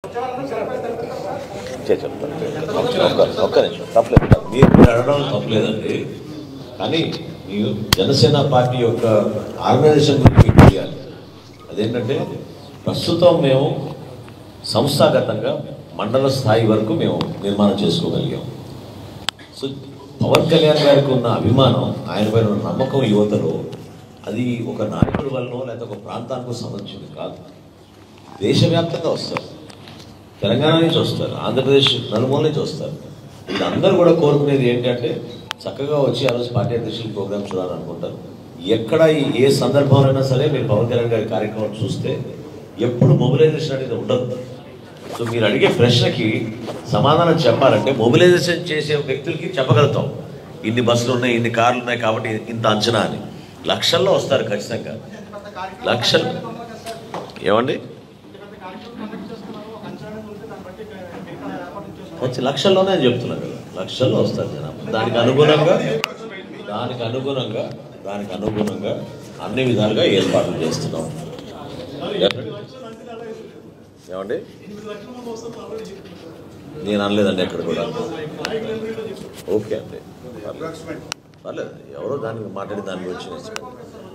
ఒక్క నిమిషం తప్పలేదు, మీరు అడగడం తప్పలేదండి. కానీ మీరు జనసేన పార్టీ యొక్క ఆర్గనైజేషన్ గురించి మీకు తెలియాలి. అదేంటంటే ప్రస్తుతం మేము సంస్థాగతంగా మండల స్థాయి వరకు మేము నిర్మాణం చేసుకోగలిగాం. సో పవన్ కళ్యాణ్ గారికి ఉన్న అభిమానం, ఆయన పైన ఉన్న నమ్మకం యువతలో అది ఒక నాయకుడి వల్లనో లేదా ఒక ప్రాంతానికి సంబంధించింది కాదు. దేశవ్యాప్తంగా వస్తారు, తెలంగాణ నుంచి వస్తారు, ఆంధ్రప్రదేశ్ నలుమూల నుంచి వస్తారు. వీళ్ళందరూ కూడా కోరుకునేది ఏంటంటే చక్కగా వచ్చి ఆ రోజు పార్టీ అధ్యక్షులు ప్రోగ్రామ్ చూడాలనుకుంటారు. ఎక్కడ ఏ సందర్భంలో సరే మీరు పవన్ కళ్యాణ్ గారి కార్యక్రమం చూస్తే ఎప్పుడు మొబిలైజేషన్ అనేది ఉండదు. సో మీరు అడిగే ప్రశ్నకి సమాధానం చెప్పాలంటే మొబిలైజేషన్ చేసే వ్యక్తులకి చెప్పగలుగుతాం, ఇన్ని బస్సులు ఉన్నాయి, ఇన్ని కార్లు ఉన్నాయి కాబట్టి ఇంత అంచనా అని. లక్షల్లో వస్తారు ఖచ్చితంగా, లక్షలు. ఏమండి వచ్చి లక్షల్లోనే చెప్తున్నాను కదా, లక్షల్లో వస్తారు జనాభా. దానికి అనుగుణంగా అన్ని విధాలుగా ఏర్పాట్లు చేస్తున్నాం. ఏమండి నేను అనలేదండి ఎక్కడ కూడా. ఓకే అండి, పర్లేదు, ఎవరో దానికి మాట్లాడి దాని గురించి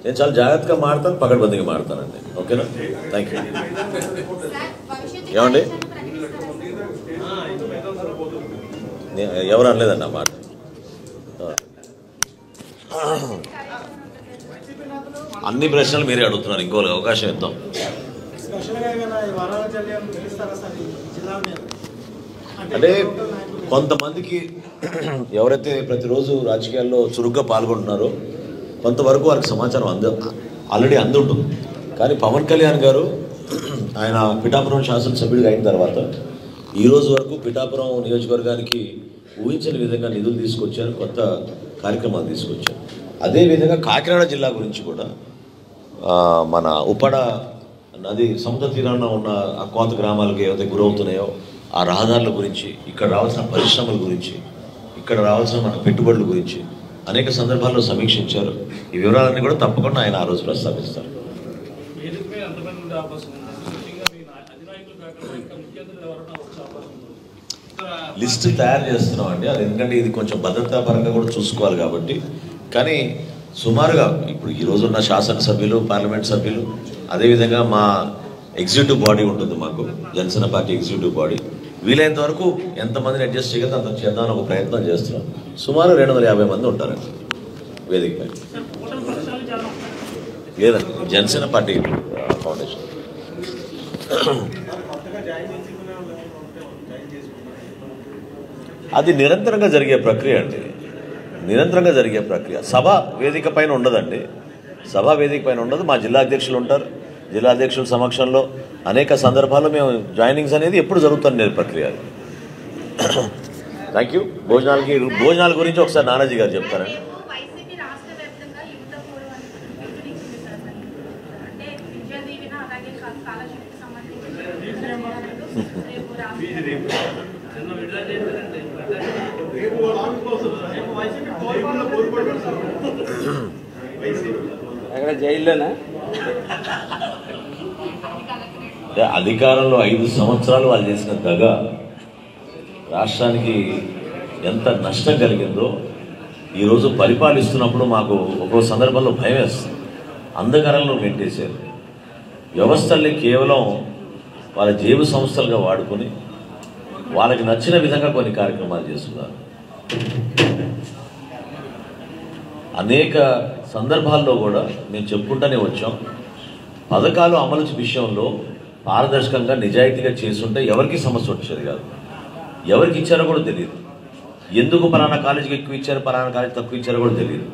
నేను చాలా జాగ్రత్తగా మాడతాను, పకడ్బందీగా మాడతానండి. ఓకేనా, థ్యాంక్ యూ. ఏమండి ఎవరు అనలేదండి ఆ మాట. అన్ని ప్రశ్నలు మీరే అడుగుతున్నారు, ఇంకోళ్ళకి అవకాశం ఇద్దాం. అంటే కొంతమందికి ఎవరైతే ప్రతిరోజు రాజకీయాల్లో చురుగ్గా పాల్గొంటున్నారో కొంతవరకు వారికి సమాచారం ఆల్రెడీ అందుంటుంది. కానీ పవన్ కళ్యాణ్ గారు ఆయన పిఠాపురం శాసనసభ్యుడిగా అయిన తర్వాత ఈ రోజు వరకు పిఠాపురం నియోజకవర్గానికి ఊహించని విధంగా నిధులు తీసుకొచ్చారు, కొత్త కార్యక్రమాలు తీసుకొచ్చారు. అదేవిధంగా కాకినాడ జిల్లా గురించి కూడా మన ఉప్పడ నది సముద్ర తీరాన ఉన్న ఆ కోత గ్రామాలకు ఏవైతే గురవుతున్నాయో ఆ రహదారుల గురించి, ఇక్కడ రావాల్సిన పరిశ్రమల గురించి, ఇక్కడ రావాల్సిన మన పెట్టుబడుల గురించి అనేక సందర్భాల్లో సమీక్షించారు. ఈ వివరాలన్నీ కూడా తప్పకుండా ఆయన ఆ రోజు ప్రస్తావిస్తారు. లిస్ట్ తయారు చేస్తున్నాం అండి, అది ఎందుకంటే ఇది కొంచెం భద్రతా పరంగా కూడా చూసుకోవాలి కాబట్టి. కానీ సుమారుగా ఇప్పుడు ఈరోజు ఉన్న శాసనసభ్యులు, పార్లమెంట్ సభ్యులు, అదేవిధంగా మా ఎగ్జిక్యూటివ్ బాడీ ఉంటుంది, మాకు జనసేన పార్టీ ఎగ్జిక్యూటివ్ బాడీ, వీలైనంత వరకు ఎంతమందిని అడ్జస్ట్ చేయగలిగితే అంత చేద్దామని ఒక ప్రయత్నం చేస్తున్నాం. సుమారు 250 మంది ఉంటారండి వేదిక పైన. లేదండి, జనసేన పార్టీ ఫౌండేషన్. అది నిరంతరంగా జరిగే ప్రక్రియ అండి, నిరంతరంగా జరిగే ప్రక్రియ. సభ వేదిక పైన ఉండదండి, సభ వేదిక పైన ఉండదు. మా జిల్లా అధ్యక్షులు ఉంటారు, జిల్లా అధ్యక్షుల సమక్షంలో అనేక సందర్భాల్లో మేము జాయినింగ్స్ అనేది ఎప్పుడు జరుగుతుంది ప్రక్రియ. Thank you. భోజనాల గురించి ఒకసారి నానాజీ గారు చెప్తారండి. జైల్లోనా అధికారంలో 5 సంవత్సరాలు వాళ్ళు చేసిన దగ రాష్ట్రానికి ఎంత నష్టం కలిగిందో ఈరోజు పరిపాలిస్తున్నప్పుడు మాకు ఒక్కో సందర్భంలో భయం వేస్తుంది. అంధకారంలో నెట్టేశారు వ్యవస్థల్ని, కేవలం వాళ్ళ జేబు సంస్థలుగా వాడుకొని వాళ్ళకి నచ్చిన విధంగా కొన్ని కార్యక్రమాలు చేస్తున్నారు. అనేక సందర్భాల్లో కూడా మేము చెప్పుకుంటూనే వచ్చాం, పథకాలు అమలు విషయంలో పారదర్శకంగా నిజాయితీగా చేస్తుంటే ఎవరికి సమస్య వచ్చేది కాదు. ఎవరికి ఇచ్చారో కూడా తెలియదు, ఎందుకు పలానా కాలేజీకి ఎక్కువ ఇచ్చారు, పలానా కాలేజీ తక్కువ ఇచ్చారో కూడా తెలియదు.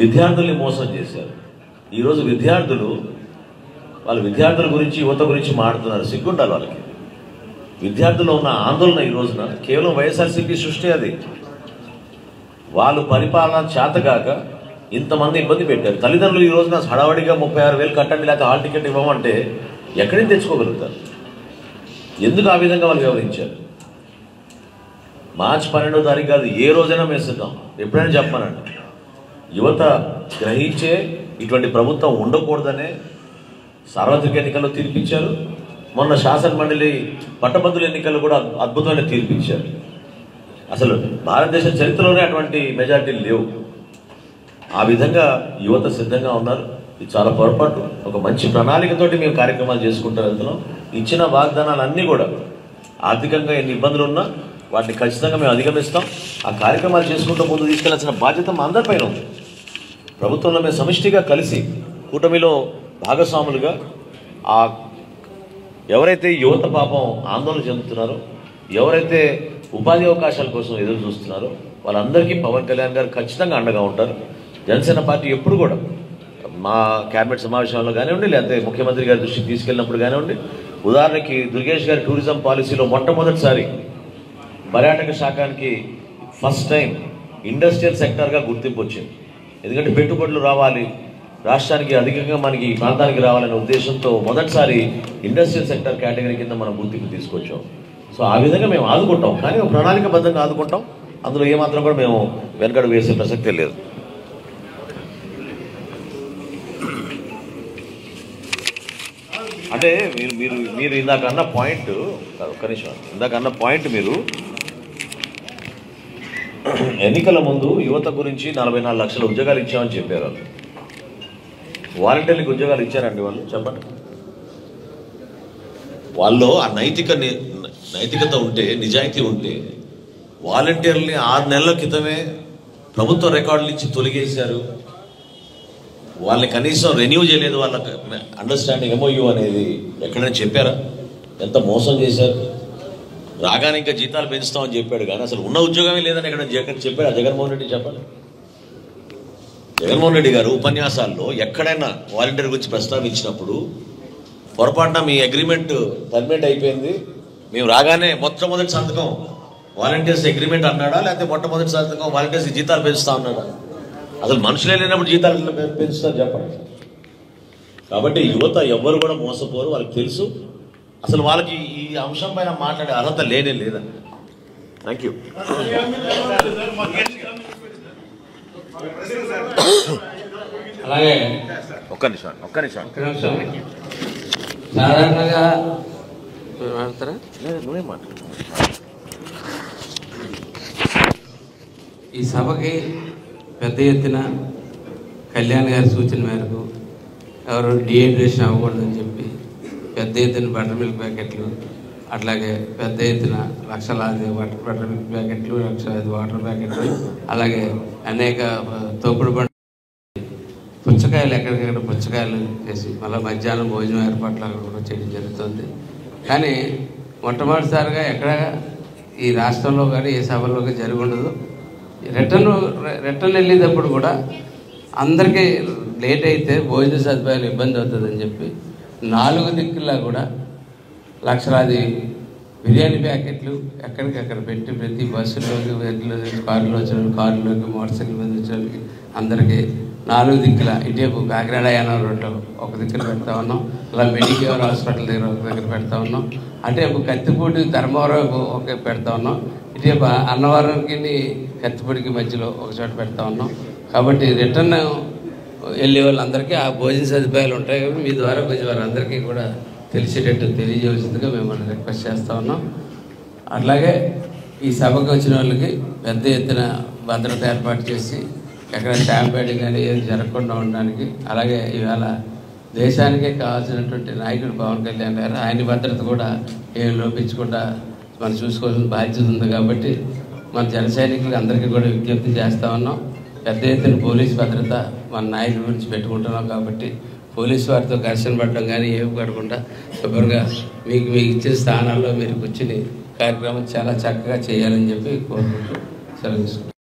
విద్యార్థుల్ని మోసం చేశారు. ఈరోజు విద్యార్థుల గురించి, యువత గురించి మాట్లాడుతున్నారు. సిగ్గుండాలి వాళ్ళకి. విద్యార్థుల్లో ఉన్న ఆందోళన ఈ రోజున కేవలం వైఎస్ఆర్సీపీ సృష్టి. అది వాళ్ళు పరిపాలన చేతగాక ఇంతమంది ఇబ్బంది పెట్టారు. తల్లిదండ్రులు ఈ రోజున హడావడిగా 36,000 కట్టండి లేకపోతే హాల్ టికెట్ ఇవ్వమంటే ఎక్కడి నుంచి తెచ్చుకోగలుగుతారు? ఎందుకు ఆ విధంగా వాళ్ళు వివరించారు? మార్చి 12వ తారీఖు కాదు, ఏ రోజైనా మేము సిద్ధం, ఎప్పుడైనా చెప్పానండి. యువత గ్రహించే ఇటువంటి ప్రభుత్వం ఉండకూడదనే సార్వత్రిక ఎన్నికల్లో తీర్పిచ్చారు. మొన్న శాసనమండలి పట్టభద్రుల ఎన్నికల్లో కూడా అద్భుతమైన తీర్పు ఇచ్చారు. అసలు భారతదేశ చరిత్రలోనే అటువంటి మెజారిటీలు లేవు. ఆ విధంగా యువత సిద్ధంగా ఉన్నారు. ఇది చాలా పొరపాటు. ఒక మంచి ప్రణాళికతోటి మేము కార్యక్రమాలు చేసుకుంటూ వెళ్తున్నాం. ఇచ్చిన వాగ్దానాలన్నీ కూడా ఆర్థికంగా ఎన్ని ఇబ్బందులు ఉన్నా వాటిని ఖచ్చితంగా మేము అధిగమిస్తాం. ఆ కార్యక్రమాలు చేసుకుంటూ ముందు తీసుకెళ్లాల్సిన బాధ్యత మా అందరిపైన ఉంది. ప్రభుత్వంలో మేము సమిష్టిగా కలిసి కూటమిలో భాగస్వాములుగా ఆ ఎవరైతే యువత పాపం ఆందోళన చెందుతున్నారో, ఎవరైతే ఉపాధి అవకాశాల కోసం ఎదురు చూస్తున్నారో వాళ్ళందరికీ పవన్ కళ్యాణ్ గారు ఖచ్చితంగా అండగా ఉంటారు. జనసేన పార్టీ ఎప్పుడు కూడా మా క్యాబినెట్ సమావేశంలో కానివ్వండి, లేకపోతే ముఖ్యమంత్రి గారి దృష్టికి తీసుకెళ్ళినప్పుడు కానివ్వండి, ఉదాహరణకి దుర్గేష్ గారి టూరిజం పాలసీలో మొట్టమొదటిసారి పర్యాటక శాఖానికి ఫస్ట్ టైం ఇండస్ట్రియల్ సెక్టర్గా గుర్తింపు వచ్చింది. ఎందుకంటే పెట్టుబడులు రావాలి, రాష్ట్రానికి అధికంగా మనకి ఈ ప్రాంతానికి రావాలనే ఉద్దేశంతో మొదటిసారి ఇండస్ట్రియల్ సెక్టర్ కేటగిరీ కింద మనం గుర్తింపు తీసుకొచ్చాం. సో ఆ విధంగా మేము ఆదుకుంటాం, కానీ ప్రణాళికబద్ధంగా ఆదుకుంటాం. అందులో ఏమాత్రం కూడా మేము వెనకడు వేసే ప్రసక్తే లేదు. అంటే మీరు ఇందాక అన్న పాయింట్, ఒక్క నిమిషం, ఇందాక అన్న పాయింట్, మీరు ఎన్నికల ముందు యువత గురించి 44 లక్షల ఉద్యోగాలు ఇచ్చామని చెప్పారు. వాళ్ళు వాలంటీర్లకు ఉద్యోగాలు ఇచ్చారండి? వాళ్ళు చెప్పండి. వాళ్ళు ఆ నైతికత ఉంటే, నిజాయితీ ఉంటే వాలంటీర్లని 6 నెలల క్రితమే ప్రభుత్వ రికార్డుల నుంచి తొలగేశారు. వాళ్ళని కనీసం రెన్యూ చేయలేదు. వాళ్ళ అండర్స్టాండింగ్ MOU అనేది ఎక్కడైనా చెప్పారా? ఎంత మోసం చేశారు. రాగానే ఇంకా జీతాలు పెంచుతామని చెప్పాడు, కానీ అసలు ఉన్న ఉద్యోగమే లేదని ఎక్కడ చెప్పాడు జగన్మోహన్ రెడ్డి? చెప్పాలి. జగన్మోహన్ రెడ్డి గారు ఉపన్యాసాల్లో ఎక్కడైనా వాలంటీర్ గురించి ప్రస్తావించినప్పుడు పొరపాటున మీ అగ్రిమెంట్ టర్మినేట్ అయిపోయింది, మేము రాగానే మొట్టమొదటి సంతకం వాలంటీర్స్ అగ్రిమెంట్ అన్నాడా, లేకపోతే మొట్టమొదటి సంతకం వాలంటీర్స్ జీతాలు పెంచుతా అన్నాడా? అసలు మనుషులే లేనప్పుడు జీతాలు పెంచుతారు చెప్పండి. కాబట్టి యువత ఎవ్వరు కూడా మోసపోరు, వాళ్ళకి తెలుసు. అసలు వాళ్ళకి ఈ అంశం పైన మాట్లాడే అర్హత లేనే లేదండి. Thank you. అలాగే ఒక్క నిమిషం సాధారణంగా మాట్లాడతారా? నువ్వే మాట్లాడు. ఈ సభకి పెద్ద ఎత్తున కళ్యాణ్ గారి సూచన మేరకు ఎవరు డిహైడ్రేషన్ అవ్వకూడదని చెప్పి పెద్ద ఎత్తున బటర్ మిల్క్ ప్యాకెట్లు, అట్లాగే పెద్ద ఎత్తున లక్షలాది బటర్ మిల్క్ ప్యాకెట్లు, లక్షలాది వాటర్ ప్యాకెట్లు, అలాగే అనేక తోపుడు బండి పుచ్చకాయలు ఎక్కడికక్కడ పుచ్చకాయలు చేసి మళ్ళీ మధ్యాహ్నం భోజనం ఏర్పాట్లు కూడా చేయడం జరుగుతుంది. కానీ మొట్టమొదటిసారిగా ఎక్కడ ఈ రాష్ట్రంలో కానీ ఏ సభల్లో జరిగి ఉండదు. రిటర్న్ వెళ్ళేటప్పుడు కూడా అందరికీ లేట్ అయితే భోజన సదుపాయాలు ఇబ్బంది అవుతుందని చెప్పి 4 దిక్కులా కూడా లక్షలాది బిర్యానీ ప్యాకెట్లు ఎక్కడికక్కడ పెట్టి ప్రతి బస్సులోకి, కారులో వచ్చిన కారులోకి, మోటార్ సైకిల్ మీద వచ్చేకి అందరికీ 4 దిక్కుల, ఇటేపు కాకినాడ యానం రోడ్లో ఒక దిక్కున పెడతా ఉన్నాం, అలా మెడికేర్ హాస్పిటల్ దగ్గర ఒక దగ్గర పెడతా ఉన్నాం, అటేపు కత్తిపూడి ధర్మవరం ఒక పెడతా ఉన్నాం, ఇటేపు అన్నవరంకి కత్తిపూడికి మధ్యలో ఒక చోట పెడతా ఉన్నాం. కాబట్టి రిటర్న్ వెళ్ళే వాళ్ళందరికీ ఆ భోజన సదుపాయాలు ఉంటాయి. కాబట్టి మీ ద్వారా కొంచెం వారందరికీ కూడా తెలిసేటట్టు తెలియజేసిందిగా మేము రిక్వెస్ట్ చేస్తూ ఉన్నాం. అట్లాగే ఈ సభకు వచ్చిన వాళ్ళకి పెద్ద ఎత్తున భద్రత ఏర్పాటు చేసి ఎక్కడ స్టాంపేడింగ్ కానీ ఏది జరగకుండా ఉండడానికి, అలాగే ఇవాళ దేశానికే కావాల్సినటువంటి నాయకుడు పవన్ కళ్యాణ్ గారు, ఆయన భద్రత కూడా ఏం లోపించకుండా మనం చూసుకోవాల్సిన బాధ్యత ఉంది. కాబట్టి మన జన సైనికులకి అందరికీ కూడా విజ్ఞప్తి చేస్తూ ఉన్నాం. పెద్ద ఎత్తున పోలీస్ భద్రత మన నాయకుడి గురించి పెట్టుకుంటున్నాం. కాబట్టి పోలీసు వారితో ఘర్షణ పడడం కానీ ఏమి పడకుండా శుభ్రంగా మీకు ఇచ్చిన స్థానాల్లో మీరు కూర్చుని కార్యక్రమం చాలా చక్కగా చేయాలని చెప్పి కోరుకుంటూ సెలవు తీసుకుంటాం.